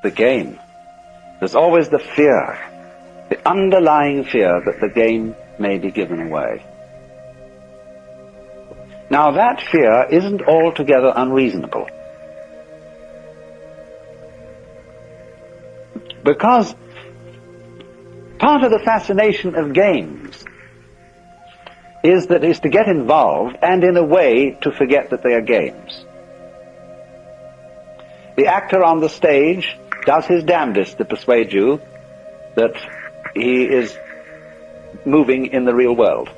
the game. There's always the fear, the underlying fear that the game may be given away. Now that fear isn't altogether unreasonable. Because part of the fascination of games is to get involved and in a way to forget that they are games. The actor on the stage does his damnedest to persuade you that he is moving in the real world.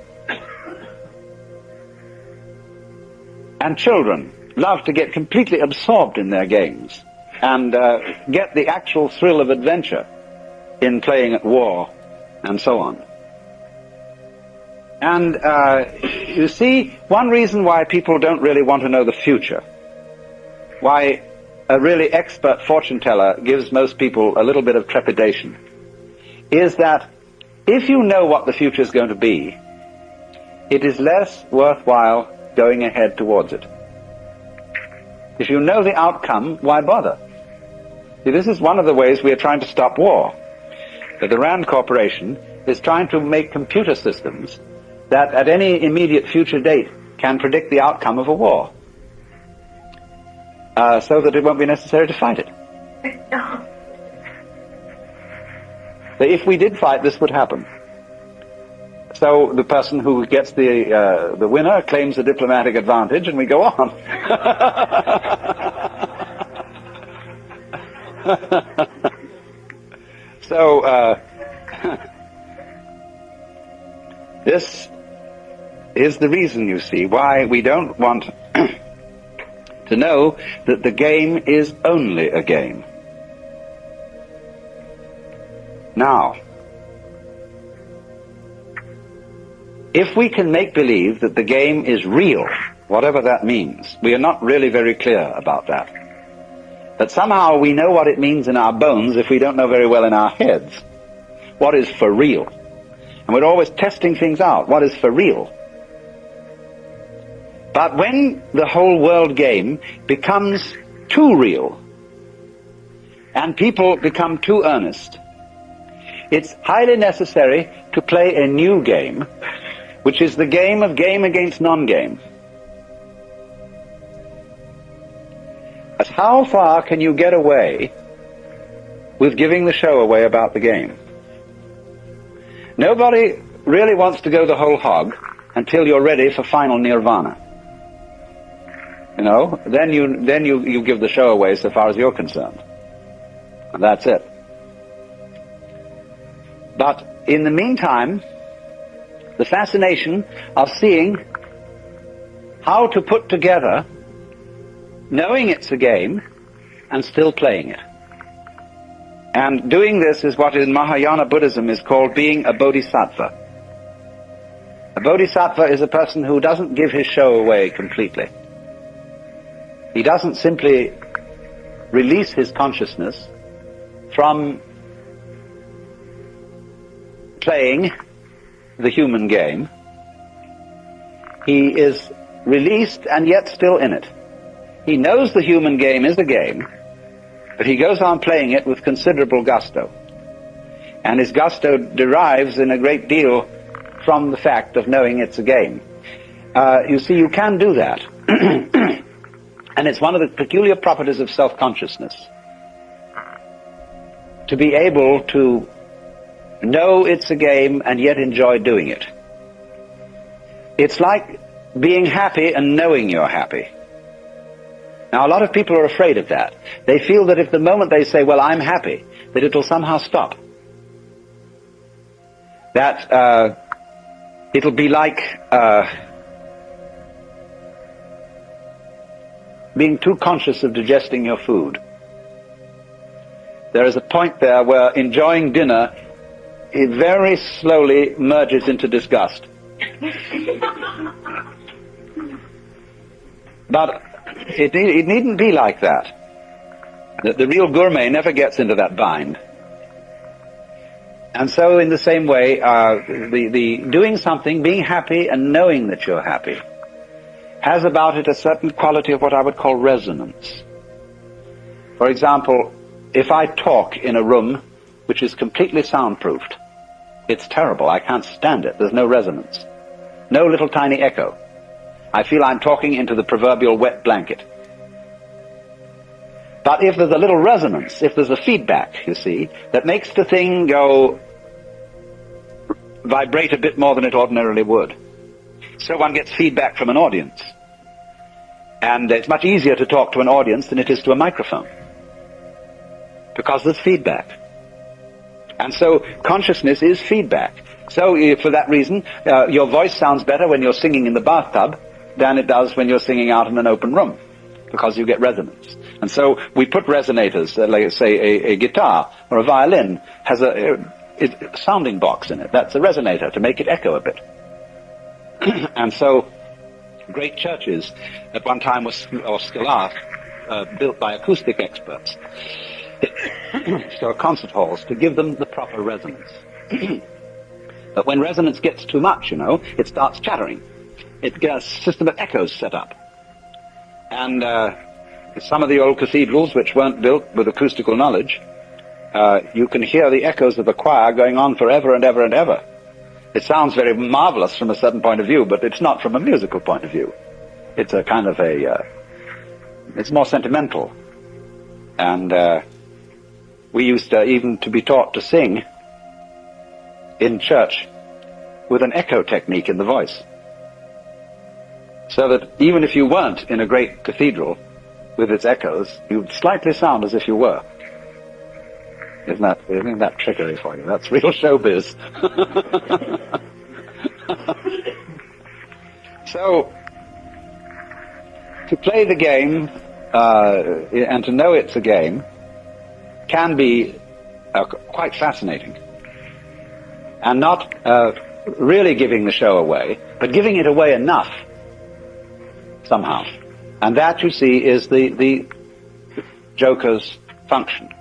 And children love to get completely absorbed in their games and get the actual thrill of adventure in playing at war and so on. And you see, one reason why people don't really want to know the future, why a really expert fortune teller gives most people a little bit of trepidation, is that if you know what the future is going to be, it is less worthwhile going ahead towards it. If you know the outcome, why bother? See, this is one of the ways we are trying to stop war. That the RAND Corporation is trying to make computer systems that at any immediate future date can predict the outcome of a war, so that it won't be necessary to fight it. So if we did fight, this would happen. So the person who gets the winner claims a diplomatic advantage, and we go on. So this is the reason, you see, why we don't want to know that the game is only a game. Now, if we can make believe that the game is real, whatever that means, we are not really very clear about that. That somehow we know what it means in our bones if we don't know very well in our heads what is for real. And we're always testing things out. What is for real? But when the whole world game becomes too real and people become too earnest, it's highly necessary to play a new game, which is the game of game against non-game. But how far can you get away with giving the show away about the game? Nobody really wants to go the whole hog until you're ready for final nirvana. You know, then you give the show away so far as you're concerned. And that's it. But in the meantime, the fascination of seeing how to put together, knowing it's a game, and still playing it. And doing this is what in Mahayana Buddhism is called being a bodhisattva. A bodhisattva is a person who doesn't give his show away completely. He doesn't simply release his consciousness from playing the human game. He is released and yet still in it. He knows the human game is a game, but he goes on playing it with considerable gusto. And his gusto derives in a great deal from the fact of knowing it's a game. You see, you can do that. And it's one of the peculiar properties of self-consciousness, to be able to know it's a game and yet enjoy doing it. It's like being happy and knowing you're happy. Now, a lot of people are afraid of that. They feel that if the moment they say, well, I'm happy, that it'll somehow stop. That it'll be like being too conscious of digesting your food. There is a point there where enjoying dinner, it very slowly merges into disgust. But it needn't be like that. The real gourmet never gets into that bind. And so in the same way, the doing something, being happy and knowing that you're happy, has about it a certain quality of what I would call resonance. For example, if I talk in a room which is completely soundproofed, it's terrible. I can't stand it. There's no resonance. No little tiny echo. I feel I'm talking into the proverbial wet blanket. But if there's a little resonance, if there's a feedback, you see, that makes the thing vibrate a bit more than it ordinarily would. So one gets feedback from an audience. And it's much easier to talk to an audience than it is to a microphone, because there's feedback. And so consciousness is feedback. So for that reason, your voice sounds better when you're singing in the bathtub than it does when you're singing out in an open room, because you get resonance. And so we put resonators, like say a guitar or a violin has a sounding box in it. That's a resonator to make it echo a bit. And so great churches at one time were still are built by acoustic experts. So concert halls, to give them the proper resonance. But when resonance gets too much, it starts chattering. It gets a system of echoes set up. And some of the old cathedrals, which weren't built with acoustical knowledge, you can hear the echoes of the choir going on forever and ever and ever. It sounds very marvelous from a certain point of view, but it's not from a musical point of view. It's a kind of it's more sentimental. And we used even to be taught to sing in church with an echo technique in the voice. So that even if you weren't in a great cathedral with its echoes, you'd slightly sound as if you were. Isn't that trickery for you? That's real showbiz. So, to play the game, and to know it's a game, can be quite fascinating. And not really giving the show away, but giving it away enough, somehow. And that, you see, is the joker's function.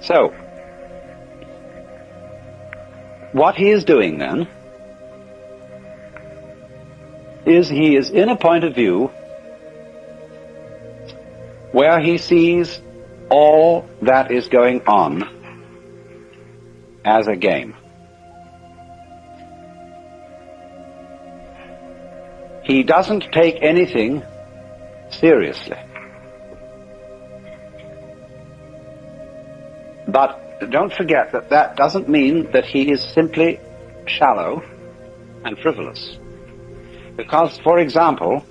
So, what he is doing then is he is in a point of view where he sees all that is going on as a game. He doesn't take anything seriously. But don't forget that that doesn't mean that he is simply shallow and frivolous. Because, for example,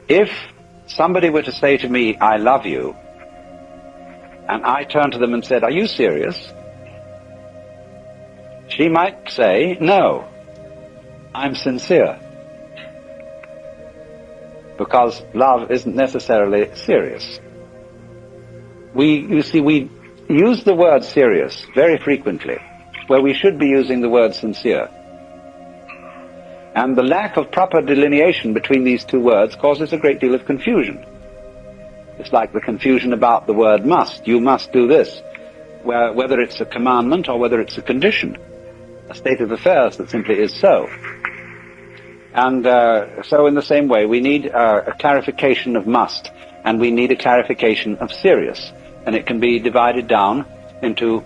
if somebody were to say to me, "I love you," and I turned to them and said, "Are you serious?" she might say, "No, I'm sincere." Because love isn't necessarily serious. You see, we use the word serious very frequently, where we should be using the word sincere. And the lack of proper delineation between these two words causes a great deal of confusion. It's like the confusion about the word must. You must do this, whether it's a commandment or whether it's a condition, a state of affairs that simply is so. And so in the same way, we need a clarification of must, and we need a clarification of serious. And it can be divided down into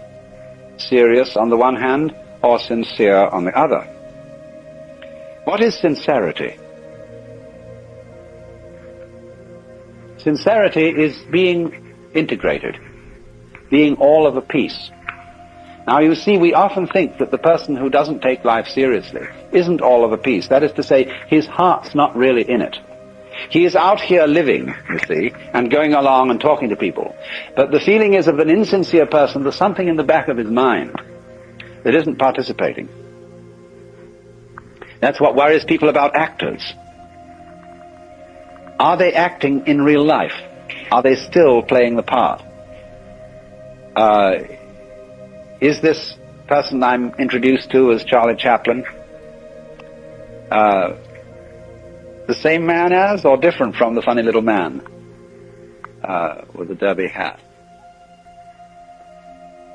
serious on the one hand, or sincere on the other. What is sincerity? Sincerity is being integrated, being all of a piece. Now you see, we often think that the person who doesn't take life seriously isn't all of a piece. That is to say, his heart's not really in it. He is out here living, you see, and going along and talking to people. But the feeling is of an insincere person, there's something in the back of his mind that isn't participating. That's what worries people about actors. Are they acting in real life? Are they still playing the part? Is this person I'm introduced to as Charlie Chaplin the same man as, or different from the funny little man with the derby hat?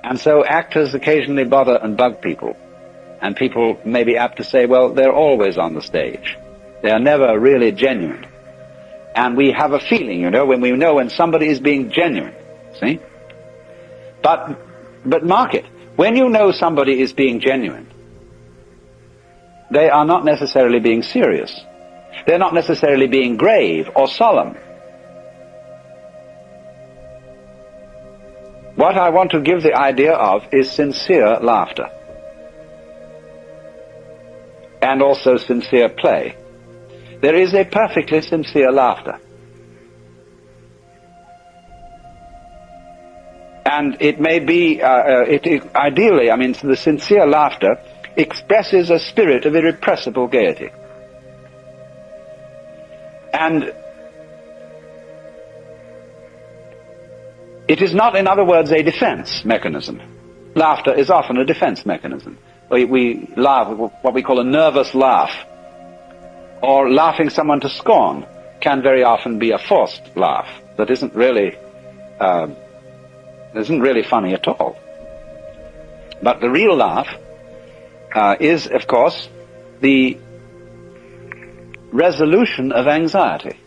And so actors occasionally bother and bug people. And people may be apt to say, well, they're always on the stage. They are never really genuine. And we have a feeling, when we know when somebody is being genuine. See? But mark it. When you know somebody is being genuine, they are not necessarily being serious. They're not necessarily being grave or solemn. What I want to give the idea of is sincere laughter. And also sincere play. There is a perfectly sincere laughter. And it may be, ideally, the sincere laughter expresses a spirit of irrepressible gaiety. And it is not, in other words, a defense mechanism. Laughter is often a defense mechanism. We laugh, what we call a nervous laugh, or laughing someone to scorn can very often be a forced laugh that isn't really funny at all. But the real laugh is, of course, the resolution of anxiety.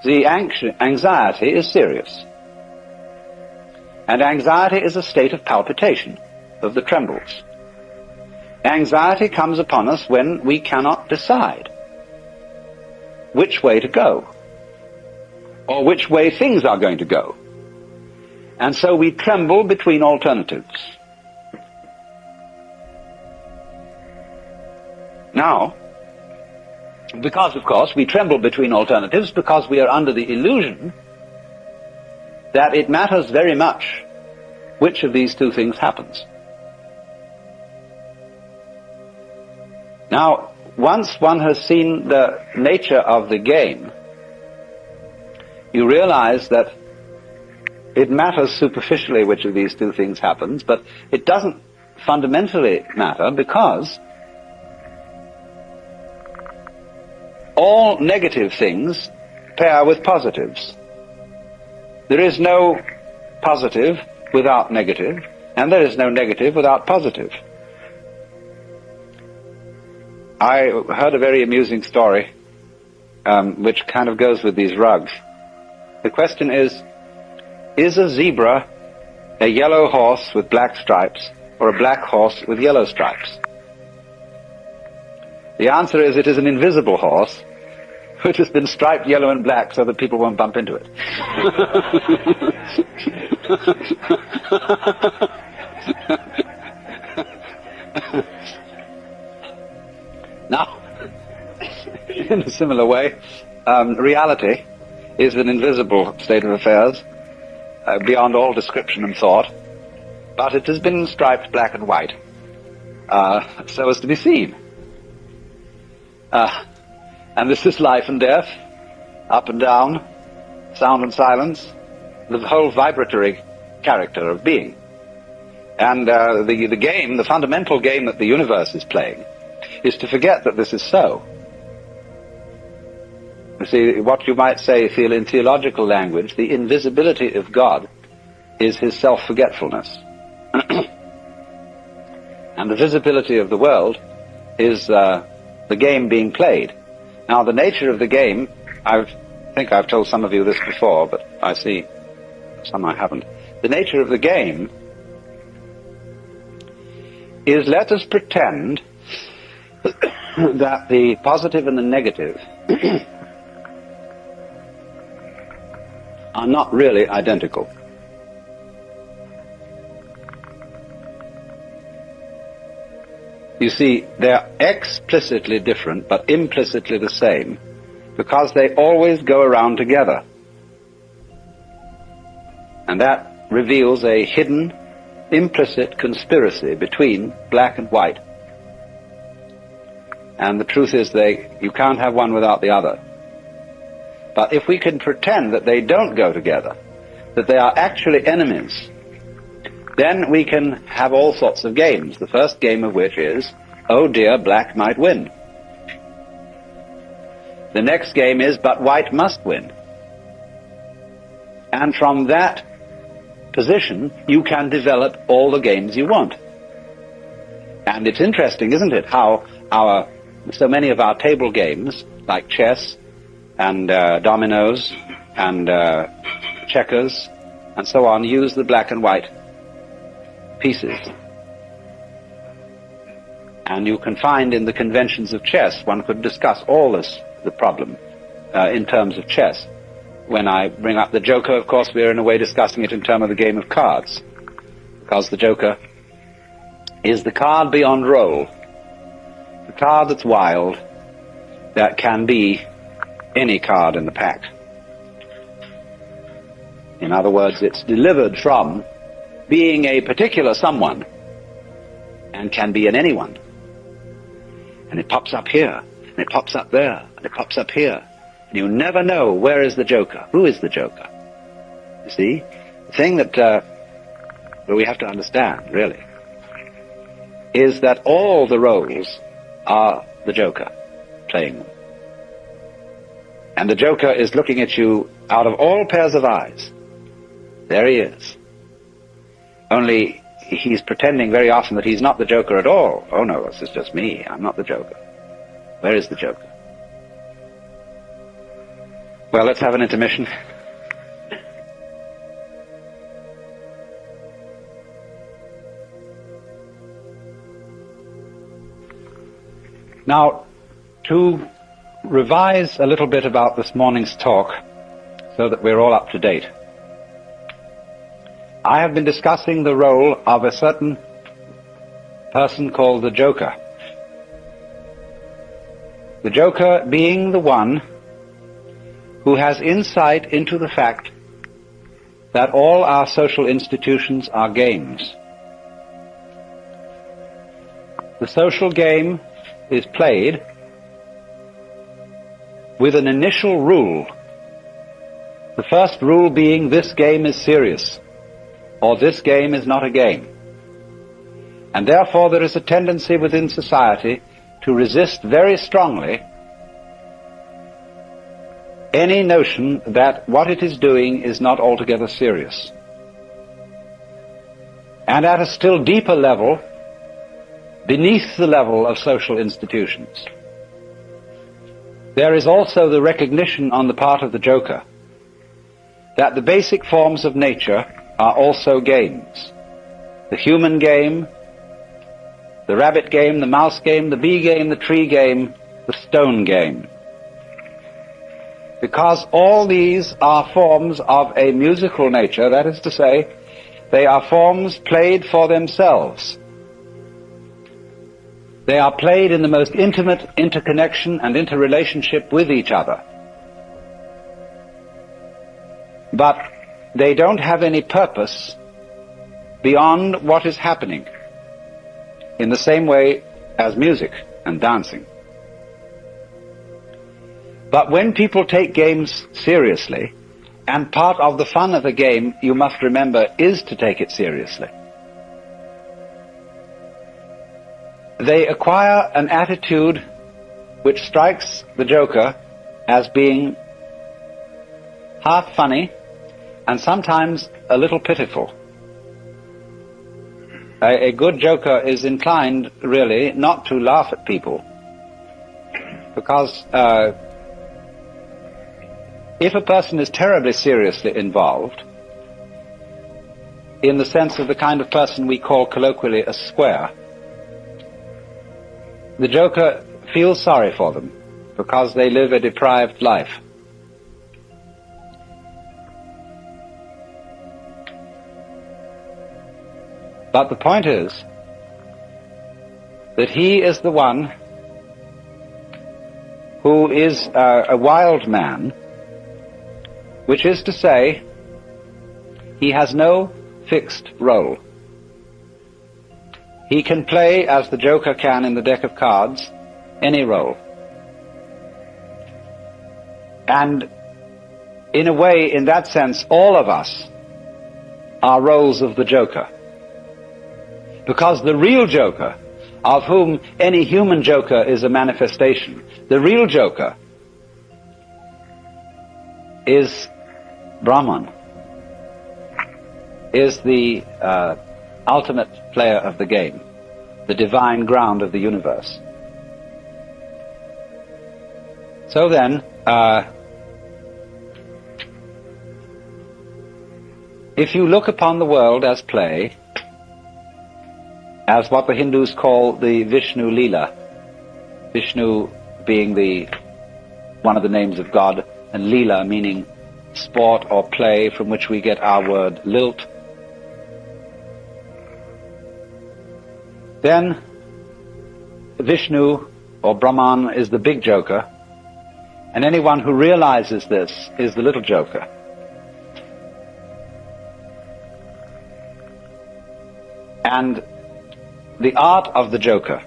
The anxiety is serious. And anxiety is a state of palpitation, of the trembles. Anxiety comes upon us when we cannot decide which way to go, or which way things are going to go. And so we tremble between alternatives. Now, because, of course, we tremble between alternatives because we are under the illusion that it matters very much which of these two things happens. Now, once one has seen the nature of the game, you realize that it matters superficially which of these two things happens, but it doesn't fundamentally matter because all negative things pair with positives. There is no positive without negative, and there is no negative without positive. I heard a very amusing story which kind of goes with these rugs. The question is a zebra a yellow horse with black stripes or a black horse with yellow stripes? The answer is it is an invisible horse which has been striped yellow and black so that people won't bump into it. Now, in a similar way, reality is an invisible state of affairs, beyond all description and thought, but it has been striped black and white, so as to be seen. And this is life and death, up and down, sound and silence, the whole vibratory character of being. And the game, the fundamental game that the universe is playing, is to forget that this is so. You see, what you might say, in theological language, the invisibility of God is his self-forgetfulness. And the visibility of the world is the game being played. Now, the nature of the game, I think I've told some of you this before, but I see some I haven't. The nature of the game is, let us pretend that the positive and the negative are not really identical. You see, they're explicitly different, but implicitly the same, because they always go around together. And that reveals a hidden, implicit conspiracy between black and white. And the truth is you can't have one without the other. But if we can pretend that they don't go together, that they are actually enemies, then we can have all sorts of games. The first game of which is, oh dear, black might win. The next game is, but white must win. And from that position, you can develop all the games you want. And it's interesting, isn't it, how so many of our table games, like chess and dominoes and checkers and so on use the black and white pieces. And you can find in the conventions of chess, one could discuss all the problem in terms of chess. When I bring up the Joker, of course, we're in a way discussing it in terms of the game of cards, because the Joker is the card beyond role, the card that's wild, that can be any card in the pack. In other words, it's delivered from being a particular someone and can be an anyone. And it pops up here, and it pops up there, and it pops up here. And you never know, where is the Joker? Who is the Joker? You see? The thing that we have to understand, really, is that all the roles are the Joker playing them. And the Joker is looking at you out of all pairs of eyes. There he is. Only he's pretending very often that he's not the Joker at all. Oh no, this is just me. I'm not the Joker. Where is the Joker? Well, let's have an intermission. Now, to revise a little bit about this morning's talk so that we're all up to date, I have been discussing the role of a certain person called the Joker. The Joker being the one who has insight into the fact that all our social institutions are games. The social game is played with an initial rule. The first rule being, this game is serious, or this game is not a game. And therefore there is a tendency within society to resist very strongly any notion that what it is doing is not altogether serious. And at a still deeper level, beneath the level of social institutions, there is also the recognition on the part of the Joker that the basic forms of nature are also games. The human game, the rabbit game, the mouse game, the bee game, the tree game, the stone game. Because all these are forms of a musical nature, that is to say, they are forms played for themselves. They are played in the most intimate interconnection and interrelationship with each other. But they don't have any purpose beyond what is happening, in the same way as music and dancing. But when people take games seriously, and part of the fun of a game, you must remember, is to take it seriously, they acquire an attitude which strikes the Joker as being half funny and sometimes a little pitiful. A good Joker is inclined, really, not to laugh at people, because if a person is terribly seriously involved, in the sense of the kind of person we call colloquially a square, the Joker feels sorry for them because they live a deprived life. But the point is that he is the one who is a wild man, which is to say, he has no fixed role. He can play, as the Joker can in the deck of cards, any role. And in a way, in that sense, all of us are roles of the Joker. Because the real Joker, of whom any human Joker is a manifestation, the real Joker is Brahman, is the ultimate player of the game, the divine ground of the universe. So then, if you look upon the world as play, as what the Hindus call the Vishnu Leela, Vishnu being one of the names of God, and Leela meaning sport or play, from which we get our word lilt, then Vishnu or Brahman is the big joker, and anyone who realizes this is the little joker. And the art of the joker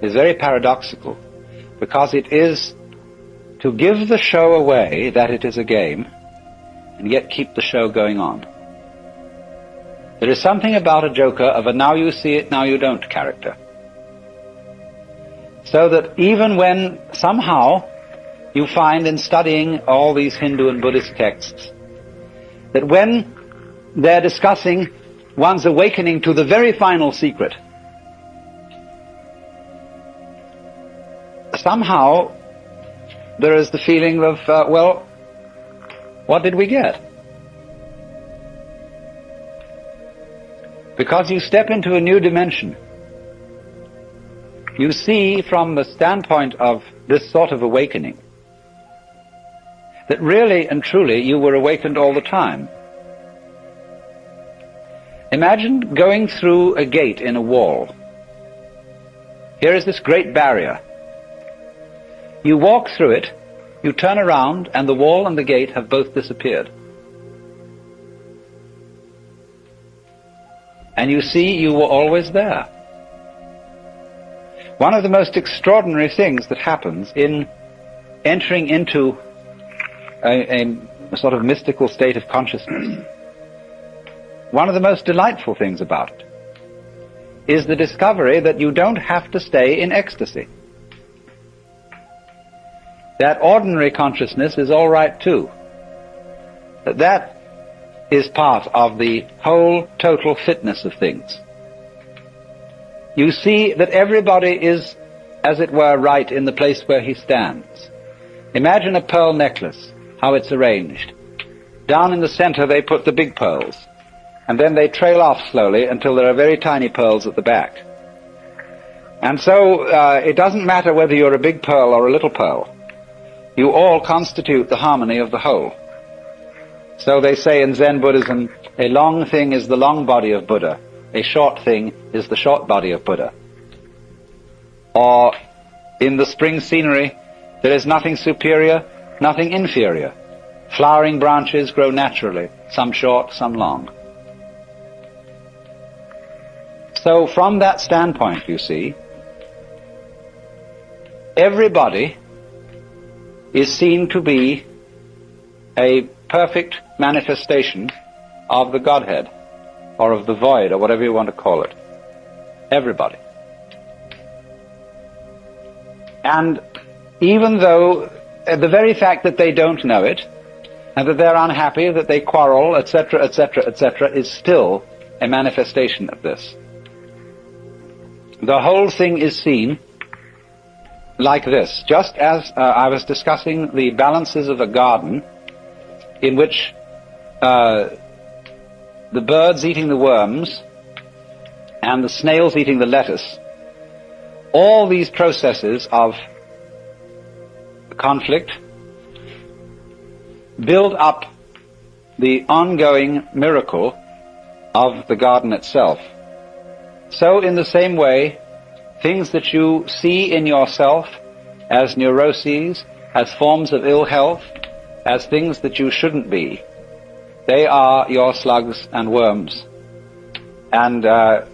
is very paradoxical, because it is to give the show away that it is a game, and yet keep the show going on. There is something about a joker of a now you see it, now you don't character. So that even when somehow you find in studying all these Hindu and Buddhist texts, that when they're discussing one's awakening to the very final secret, somehow there is the feeling of, well, what did we get? Because you step into a new dimension. You see from the standpoint of this sort of awakening that really and truly you were awakened all the time. Imagine going through a gate in a wall. Here is this great barrier. You walk through it, you turn around, and the wall and the gate have both disappeared. And you see you were always there. One of the most extraordinary things that happens in entering into a sort of mystical state of consciousness, one of the most delightful things about it, is the discovery that you don't have to stay in ecstasy. That ordinary consciousness is all right too. That is part of the whole total fitness of things. You see that everybody is, as it were, right in the place where he stands. Imagine a pearl necklace, how it's arranged. Down in the center they put the big pearls, and then they trail off slowly until there are very tiny pearls at the back. And so it doesn't matter whether you're a big pearl or a little pearl. You all constitute the harmony of the whole. So they say in Zen Buddhism, a long thing is the long body of Buddha, a short thing is the short body of Buddha. Or in the spring scenery, there is nothing superior, nothing inferior. Flowering branches grow naturally, some short, some long. So from that standpoint, you see, everybody is seen to be a perfect manifestation of the Godhead, or of the void, or whatever you want to call it. Everybody. And even though the very fact that they don't know it, and that they're unhappy, that they quarrel, etc., etc., etc., is still a manifestation of this. The whole thing is seen like this. Just as I was discussing the balances of a garden, in which the birds eating the worms and the snails eating the lettuce, all these processes of conflict build up the ongoing miracle of the garden itself. So in the same way, things that you see in yourself as neuroses, as forms of ill health, as things that you shouldn't be, they are your slugs and worms. And there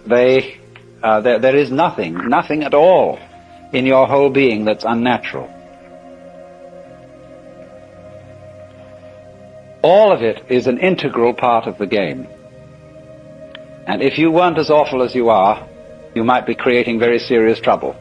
is nothing at all in your whole being that's unnatural. All of it is an integral part of the game. And if you weren't as awful as you are, you might be creating very serious trouble.